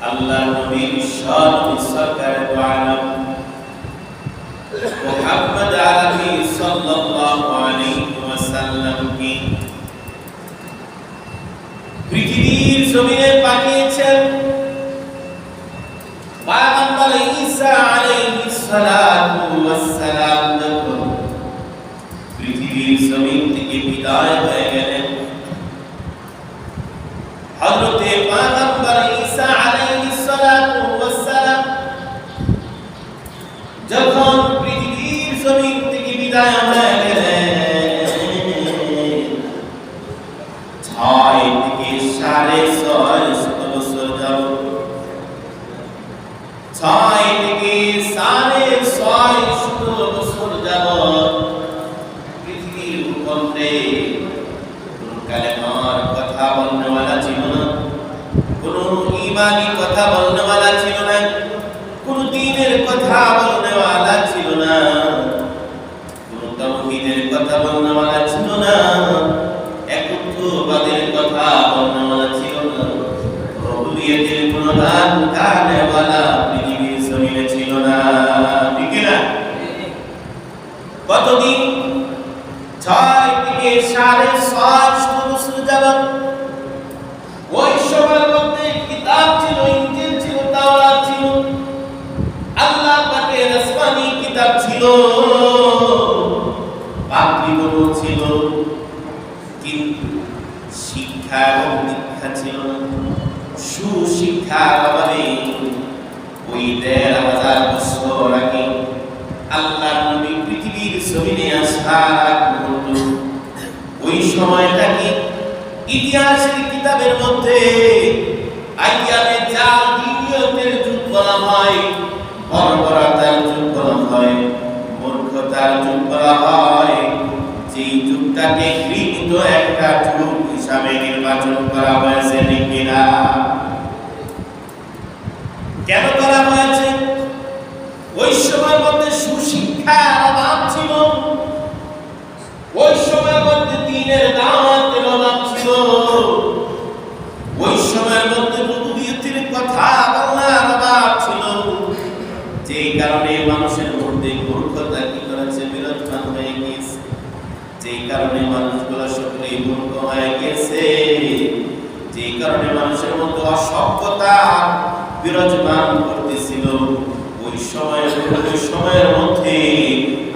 আল্লাহ নবীর শান সরকার দু আলম মুহাম্মদ আরবি সাল্লাল্লাহু আলাইহি ওয়াসাল্লাম কি পৃথিবীর জমিনে পাঠিয়েছেন। পয়গম্বর ঈসা আলাইহিস সালাতু ওয়াস সালাম যখন পৃথিবীর জমিন থেকে বিদায় হয়ে গেলেন, হযরতে পয়গম্বর ঈসা আলাইহিস সালাতু ওয়াস সালাম যখন পৃথিবীর জমিন থেকে বিদায় হয়ে গেলেন, 6 থেকে 650 বছর যাবত 6 থেকে 650 বছর যাবত পৃথিবীর উপরে কোন কালেমার কথা বলনেওয়ালা ছিল না, কোন ঈমানি কথা বলনেওয়ালা ছিল না, কোন দ্বীনের কথা বলনেওয়ালা ছিল না, কোন তাওহীদের কথা বলনেওয়ালা ছিল না, একত্ববাদের কথা বলনেওয়ালা ছিল না, রুবুবিয়্যতের গুণগান গানেওয়ালা পৃথিবীর জমিনে ছিল না। ঠিক না? কতদিন? 6 থেকে 650 বছর যাবত ওই সময়ের মধ্যে কিতাব ছিল, ইনজিল ছিল, তাওরাত ছিল, আল্লাহ পাকের আসমানি কিতাব ছিল, পাগড়িগুলো ছিল, কিন্তু শিক্ষা এবং দীক্ষা ছিল না, সুশিক্ষার অভাবে ওই ১,৫০০ বছর আগে আল্লাহ নবী পৃথিবীর জমিনে আসার মুহূর্ত, ওই সময়টাকে ইতিহাসের কিতাবের মধ্যে আইয়ামে জাহিলিয়াতের যুগ বলা হয়, বর্বরতার যুগ বলা হয়, মূর্খতার যুগ বলা হয়। যেই যুগটাকে ঘৃণিত একটা যুগ হিসাবে নির্বাচন করা হয়েছে। কিনা? কেন করা হয়েছে? ওই সময়ের মধ্যে সুশিক্ষার অভাব ছিল, ওই সময়ের মধ্যে দ্বীনের দাওয়াতের অভাব ছিল, ওই সময়ের মধ্যে রুবুবিয়্যতের কথা বলার অভাব ছিল, যেই কারণে মানুষের মধ্যে মূর্খতা কি করেছে, বিরাজমান হয়ে গিয়েছে, যেই কারণে মানুষগুলো সকলেই মূর্খ হয়ে গেছে, যেই কারণে মানুষের মধ্যে অসভ্যতা বিরাজমান করতেছিল। ওই সময়ের মধ্যে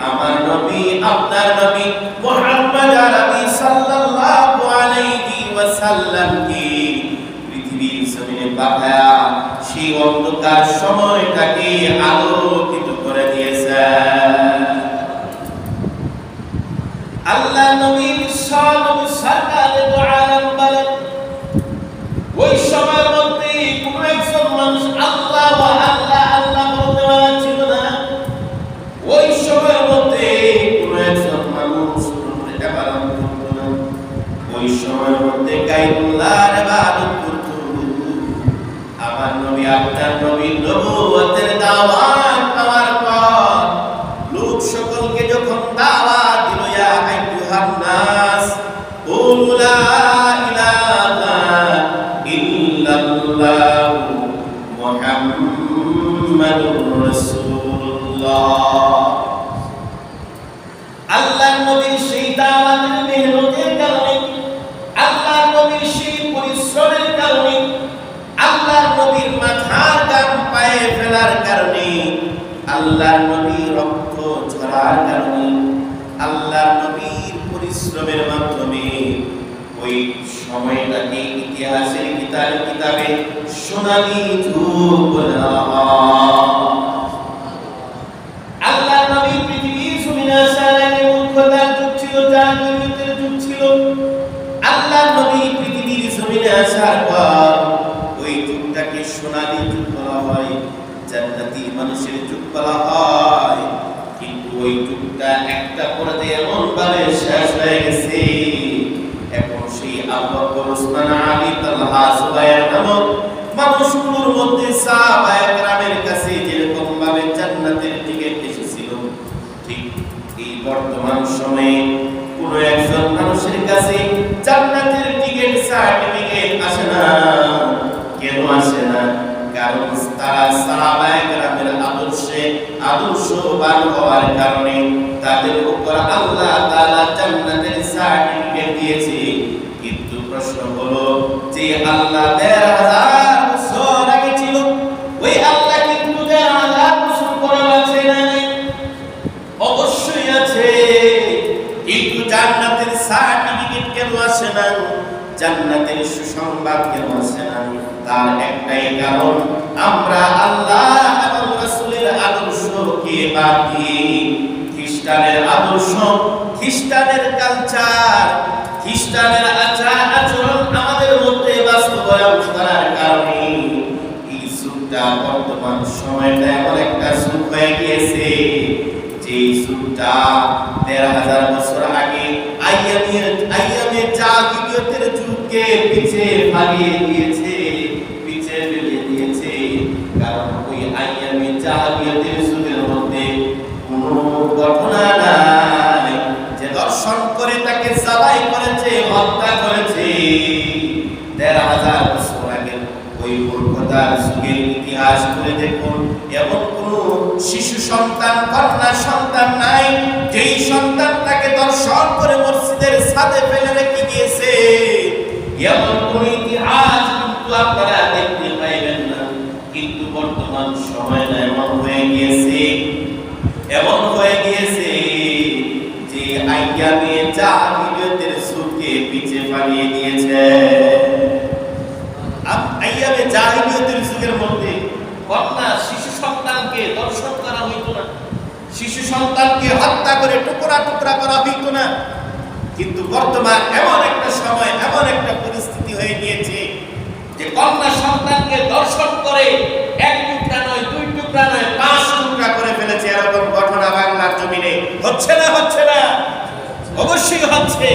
আমার নবী, আপনার নবী মুহাম্মদ আরবি সাল্লাল্লাহু আলাইহি ওয়াসাল্লাম কি পৃথিবীর জমিনে পাঠায়া সেই অন্ধকার সময়টাকে আলোকিত করে দিয়েছেন। আল্লাহ নবীর শান সরকারে দু আলম বলেন, ওই সময়ের মধ্যে কোন একজন মানুষ আল্লাহ আল্লাহ আল্লাহ বলতে পারা ছিল না। ওই সময়ের মধ্যে কোন একজন মানুষ এটা পালন করত না। ওই সময়ের মধ্যে গায়রুল্লাহর ইবাদত করত। আমার নবী, আপনার নবী নবুয়তের দাওয়াত পাওয়ার পর লোক সকলকে যখন দাওয়াত দিল, ইয়া আইয়ুহান নাস কুলু লা ইলাহা ইল্লাল্লাহু মুহাম্মাদুর রাসূলুল্লাহ। আল্লাহর নবীর সেই দাওয়াতের মেহনতের কারণে, আল্লাহর নবীর সেই পরিশ্রমের কারণে, আল্লাহর নবীর মাথার ঘাম পায়ে ফেলার কারণে, আল্লাহর নবীর রক্ত ঝরার কারণে, আল্লাহর নবীর পরিশ্রমের মাধ্যমে ওই সময়টাকে ইতিহাসের কিতাবে সোনালী যুগ বলা হয়। আল্লাহর নবী পৃথিবীর জমিনে আসার আগে মূর্খতার যুগ ছিল, জাহিলিয়াতের যুগ ছিল। আল্লাহর নবী পৃথিবীর জমিনে আসার পর ওই যুগটাকে সোনালী যুগ বলা হয়, জান্নাতি মানুষের যুগ বলা হয়। কিন্তু ওই যুগটা একটা পর্যায়ে এমন ভাবে শেষ হয়ে গেছে, এখন সেই আবু বকর, ওসমান, আলী, তালহা, জুবায়ের নামক মানুষগুলোর মধ্যে সাহাবায়ে কেরামের কাছে যেরকম ভাবে জান্নাতের টিকিট এসেছিল, ঠিক এই বর্তমান সময়ে কোন একজন মানুষের কাছে জান্নাতের টিকিট সার্টিফিকেট আসে না। কেন আসে না? কারণ তারা সাহাবায়ে কেরামের আদর্শবান হওয়ার কারণে তাদের উপর আল্লাহ তাআলা জান্নাতের সার্টিফিকেট দিয়েছে। কিন্তু প্রশ্ন হলো যে আল্লাহ ১৫০০ বছর আগে ছিল, ওই আল্লাহ কিন্তু ১৫০০ বছর পরে আছে না? অবশ্যই আছে। কিন্তু জান্নাতের সার্টিফিকেট কেন আসে না, জান্নাতের সুসংবাদ কেন আসে না? তার একটাই কারণ, আমরা আল্লাহ এবং রাসূলের আদর্শকে বাদ দিয়ে খ্রিস্টানের আদর্শ, খ্রিস্টানের কালচার, খ্রিস্টানের আচার আচরণ আমাদের মধ্যে বাস্তবায়ন করার কারণে এই যুগটা, বর্তমান সময়টা এমন একটা যুগ হয়ে গিয়েছে যে যুগটা ১৩,০০০ বছর আগে আইয়ামে জাহিলিয়তের যুগকে পিছে ফেলিয়ে দিয়েছে। কারণ ওই আইয়ামে জাহিলিয়তের যুগের মধ্যে কোনো ঘটনা নাই যে দর্শন করে তাকে জবাই করেছে, হত্যা করেছে। ১৩,০০০ বছর আগে ওই মূর্খতার যুগের ইতিহাস করে দেখুন, এমন কোন শিশু সন্তান, কন্যা সন্তান নাই যেই সন্তানটাকে দর্শন করে মসজিদের ছাদে ফেলে রেখে গিয়েছে। এমন কোন ইতিহাস কিন্তু আপনারা দেখতে পাইবেন না। কিন্তু বর্তমান সময়টা এমন হয়ে গিয়েছে যে আইয়ামে জাহিলিয়তের যুগকে পিছে ফেলিয়ে দিয়েছে। আইয়ামে জাহিলিয়তের যুগের মধ্যে কন্যা শিশু সন্তানকে দর্শন করা হইতো না, শিশু সন্তানকে হত্যা করে টুকরা টুকরা করা হইতো না। কিন্তু বর্তমান এমন একটা সময়, এমন একটা পরিস্থিতি হয়ে গিয়েছে যে কন্যা সন্তানকে দর্শন করে ১ টুকরা নয়, ২ টুকরা নয়, ৫ টুকরা করে ফেলেছে। এরকম ঘটনা বাংলার জমিনে হচ্ছে না? হচ্ছে না? অবশ্যই হচ্ছে।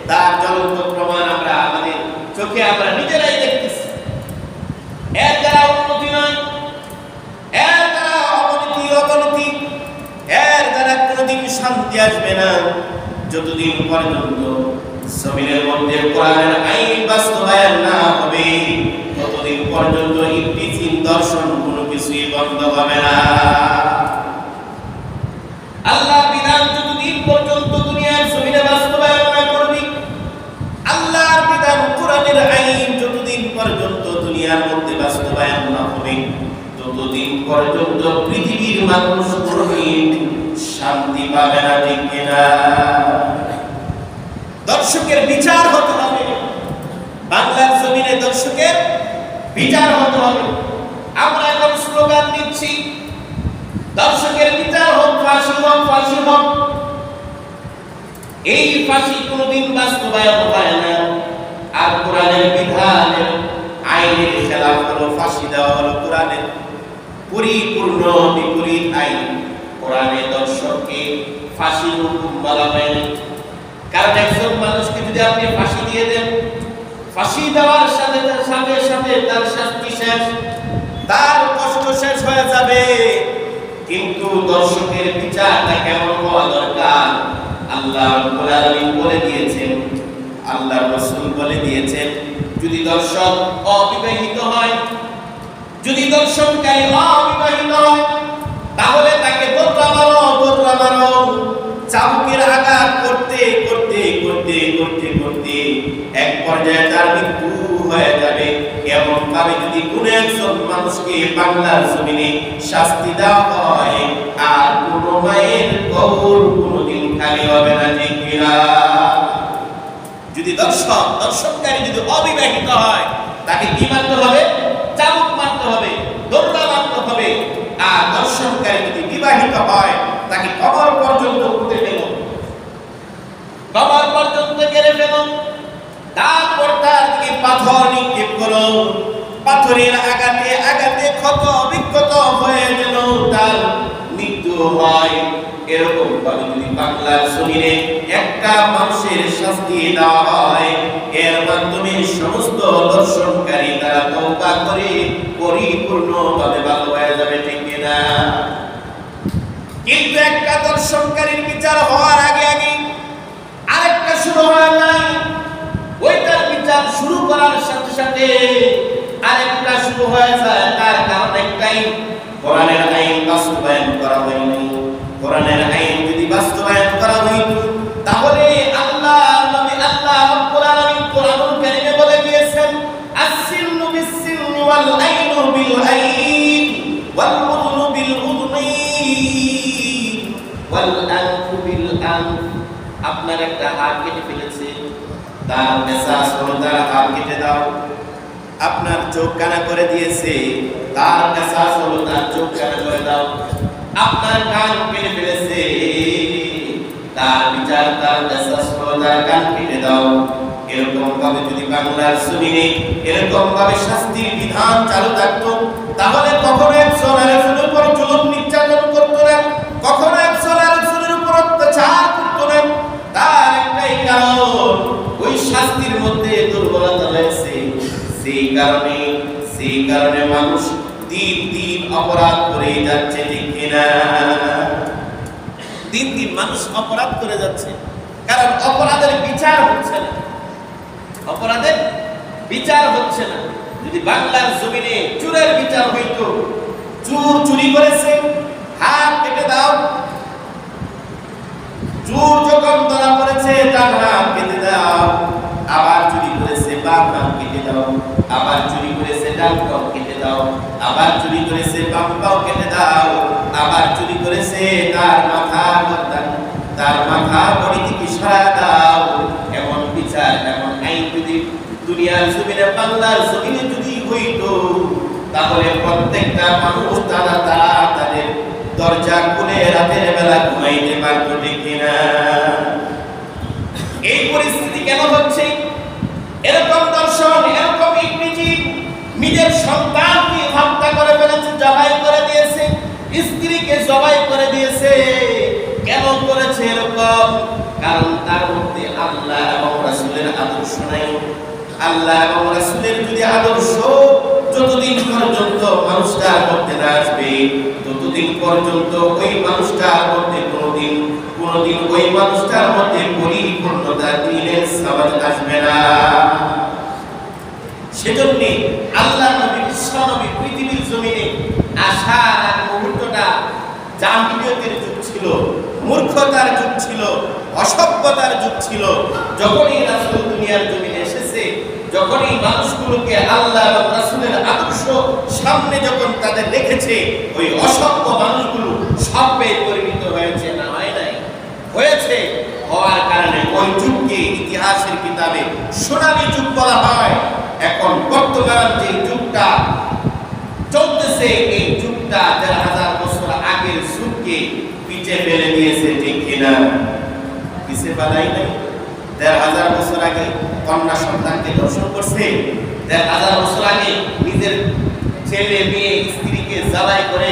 তার জ্বলন্ত প্রমাণ আমরা আমাদের চোখে আমরা নিজেরাই দেখতেছি। এর দ্বারা উন্নতি নয়, এর দ্বারা অবনতি, এর দ্বারা কোনোদিন শান্তি আসবে না যতদিন পর্যন্ত জমিনের মধ্যে কোরআনের আইন বাস্তবায়ন না হবে, ততদিন পর্যন্ত ইবলিসিন দর্শন কোনো কিছুই বন্ধ হবে না। আল্লাহ বিধান যতদিন পর্যন্ত দুনিয়ার জমিনে বাস্তবায়ন না করবে, আল্লাহর বিধান কোরআনের আইন যতদিন পর্যন্ত দুনিয়ার মধ্যে বাস্তবায়ন না হবে, ততদিন পর্যন্ত পৃথিবীর মানুষ কোনদিন শান্তি পাবে না। ঠিক কিনা? দর্শকের বিচার হতে হবে, বাংলার জমিনে দর্শকের বিচার হতে হবে। আমরা এখন স্লোগান দিচ্ছি, দর্শকের বিচার হোক, ফাঁসি হোক, ফাঁসি হোক। এই ফাঁসি কোনদিন বাস্তবায়ন হয় না। আর কোরআনের বিধানের আইনের খেলাফ হলো ফাঁসি দেওয়া, হলো কোরআনের পরিপূর্ণ বিপরীত আইন। কোরআনে দর্শককে ফাঁসির হুকুম বলা হয়নি। কারণ একজন মানুষকে যদি আপনি ফাঁসি দিয়ে দেন, ফাঁসি দেওয়ার সাথে সাথে তার শাস্তি শেষ, তার কষ্ট শেষ হয়ে যাবে। কিন্তু দর্শকের বিচারটা কেমন হওয়া দরকার? আল্লাহ রাব্বুল আলামিন বলে দিয়েছেন, আল্লাহর রাসূল বলে দিয়েছেন, যদি দর্শক অবিবাহিত হয়, যদি দর্শনকারী অবিবাহিত হয়, তাহলে তাকে দোররা মারো। চাবুকের আঘাত করতে এক পর্যায়ে তার মৃত্যু হয়ে যাবে। এমন ভাবে যদি কোনো একজন মানুষকে বাংলার জমিনে শাস্তি দেওয়া হয়, আর কোনো মায়ের কবর কোনোদিন খালি হবে না। ঠিক কিনা? যদি দর্শনকারী যদি অবিবাহিত হয়, তাকে কি মারতে হবে? চাবুক মারতে হবে, দোররা মারতে হবে। আর দর্শনকারী যদি বিবাহিত হয়, তাকে কবর পর্যন্ত পুঁতে ফেল, কবর পর্যন্ত গেড়ে ফেল। তারপর তার দিকে পাথর নিক্ষেপ করো, পাথরের আঘাতে ক্ষত বিক্ষত হয়ে যেন তার মৃত্যু হয়। এরকম ভাবে যদি বাংলার জমিনে একটা মানুষের শাস্তি দেওয়া হয়, এর মাধ্যমে সমস্ত দর্শনকারী তারা তওবা করে পরিপূর্ণভাবে ভালো হয়ে যাবে। ঠিক কিনা? কিন্তু একটা দর্শনকারীর বিচার হওয়ার আগে আরেকটা শুরু হয় নাই, ওইটার বিচার শুরু করার সাথে আরেকটা শুরু হয়ে যায়। তার কারণ আইন, কোরআনের আইন বাস্তবায়ন করা হয়নি। কোরআনের আইন যদি বাস্তবায়ন করা হইতো তাহলে আল্লাহ নবী আল্লাহ রাব্বুল আলামিন কোরআনুল কারীমে বলে দিয়েছেন, আস-সিন্নু বিস-সিন্নি ওয়াল আইনু বিল আইন ওয়াল উযুনু বিল উযুনাইন ওয়াল আনফু বিল আনফ। আপনার একটা হাত কেটে ফেলেছে, তার মেসাজ হলো তার হাত কেটে দাও। আপনার চোখ কানা করে দিয়েছে, তার মেসাজ হলো তার চোখ কানা করে দাও। আপনার কান কেটে ফেলেছে, তার বিচার তার মেসাজ হলো তার কান কেটে দাও। এরকম ভাবে যদি বাংলার জমিনে এরকম ভাবে শাস্তির বিধান চালু থাকতো তাহলে কখনো একজন আরেকজনের উপর জুলুম নির্যাতন করতো না, কখনো একজন আরেকজনের উপর অত্যাচার করতো না। তার একটাই কারণ, ওই শাস্তির মধ্যে দুর্বলতা রয়েছে। সেই কারণে মানুষ দিন দিন অপরাধ করে যাচ্ছে, ঠিক কিনা? দিন দিন মানুষ অপরাধ করে যাচ্ছে, কারণ অপরাধের বিচার হচ্ছে না, অপরাধের বিচার হচ্ছে না। যদি বাংলার জমিনে চোরের বিচার হইতো, চোর চুরি করেছে হাত কেটে দাও, চোর যখন ধরা পড়েছে তার হাত কেটে দাও, আবার চুরি করেছে বাম হাত কেটে দাও, আবার চুরি করেছে ডান পাও কেটে দাও, আবার চুরি করেছে বাম পাও কেটে দাও, আবার চুরি করেছে তার মাথা বড়ি থেকে সরা দাও। এমন বিচার, এমন আইন যদি দুনিয়ার জমিনে বাংলার জমিনে যদি হইতো তাহলে প্রত্যেকটা মানুষ তারা তাদের দরজা খুলে রাতের বেলা ঘুমাইতে পারতো, ঠিক কিনা? এই পরিস্থিতি কেন হচ্ছে? এরকম দর্শন, এরকম ইংরেজি নিজের সন্তানকে হত্যা করে ফেলেছে, জবাই করে দিয়েছে, স্ত্রীকে জবাই করে দিয়েছে। কেন করেছে এরকম? কারণ তার মধ্যে আল্লাহ এবং রাসূলের আদর্শ নাই। আল্লাহ এবং রাসূলের যদি আদর্শ যতদিন পর্যন্ত মানুষটার মধ্যে না আসবে ততদিন পর্যন্ত ওই মানুষটার মধ্যে কোনোদিন ওই মানুষটার মধ্যে পরিপূর্ণতা দিনের সমাজ আসবে না। সেজন্য আল্লাহ নবী বিশ্বনবী পৃথিবীর জমিনে আসার এক মুহূর্তটা জাহিলিয়তের যুগ ছিল, মূর্খতার যুগ ছিল, অসভ্যতার যুগ ছিল। যখনই রাসূল দুনিয়ার জমিনে এসেছে, যখনই মানুষগুলোকে আল্লাহ এবং রাসূলের আদর্শ সামনে যখন তাদের রেখেছে, ওই অসভ্য মানুষগুলো সভ্যে পরিণত হয়েছে, না হয় নাই? হয়েছে। হওয়ার কারণে ওই যুগকে ইতিহাসের কিতাবে সোনালী যুগ বলা হয়। এখন বর্তমান যে যুগটা চলতেছে, এই যুগটা ১,৫০০ বছর আগের যুগকে পিছে ফেলে দিয়েছে, ঠিক কিনা? পিছে ফেলাই নাই। ১,৫০০ বছর আগে কন্যা সন্তানকে ধর্ষণ করছে, ১,৫০০ বছর আগে নিজের ছেলে মেয়ে স্ত্রীকে জ্বালাই করে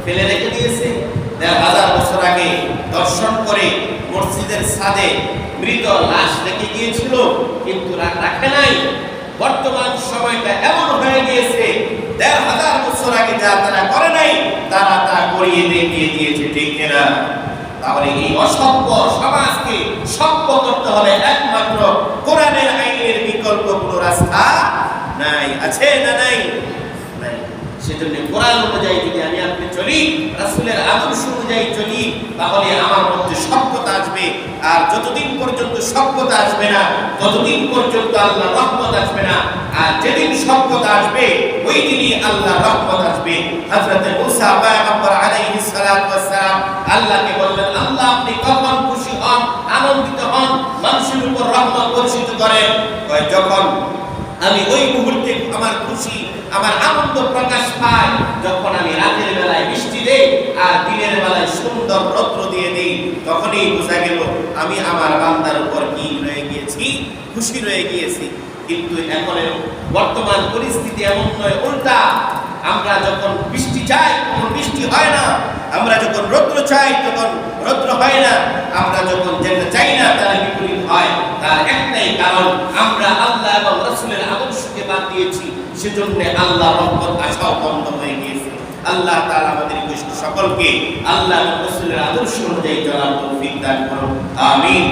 ফেলে রেখে দিয়েছে, ১,৫০০ বছর আগে দর্শন করে মসজিদের ছাদে মৃত লাশ রেখে গিয়েছিল, কিন্তু রাখে নাই। বর্তমান সময়টা এমন হয়ে গিয়েছে, ১,৫০০ বছর আগে যা তারা করে নাই তারা তা করিয়ে দেখিয়ে দিয়েছে, ঠিক কিনা? তাহলে এই অসভ্য সমাজকে সভ্য করতে হলে একমাত্র কোরআনের আইনের বিকল্প কোনো রাস্তা নাই। আছে না নাই? নাই। সেজন্য কোরআন অনুযায়ী যদি আমি আপনি চলি, রাসূলের আদর্শ অনুযায়ী চলি, তাহলে আমার মধ্যে সভ্যতা আসবে। আর যতদিন পর্যন্ত সভ্যতা আসবে না ততদিন পর্যন্ত আল্লাহর রহমত আসবে না। আর যেদিন সভ্যতা আসবে ওই দিনই আল্লাহর রহমত আসবে। হযরত মুসা পয়গম্বর আলাইহিস সালাতু ওয়াস সালাম আল্লাহকে বললেন, আল্লাহ আপনি কখন খুশি হন, আনন্দিত হন, মানুষের উপর রহমত বর্ষিত করেন? যখন আমি ওই মুহূর্তে আমার খুশি, আমার আনন্দ প্রকাশ পায় যখন আমি রাতের বেলায় বৃষ্টি দেই আর দিনের বেলায় সুন্দর রৌদ্র দিয়ে দেই। তখনই বোঝা গেল আমি আমার বান্দার উপর কি রয়ে গিয়েছি, খুশি রয়ে গিয়েছি। কিন্তু এখন বর্তমান পরিস্থিতি এমন নয়, উল্টা। আমরা যখন বৃষ্টি চাই তখন বৃষ্টি হয় না, আমরা যখন রৌদ্র চাই তখন রৌদ্র হয় না, আমরা যখন যেটা চাই না তার বিপরীত হয়। তার একটাই কারণ, আমরা আল্লাহ এবং রাসূলের আদর্শকে বাদ দিয়েছি। সেজন্য আল্লাহর রহমত আসাও বন্ধ হয়ে গিয়েছে। আল্লাহ তাআলা আমাদের সকলকে আল্লাহ এবং রাসূলের আদর্শ অনুযায়ী চলার তৌফিক দান করুন। আমিন।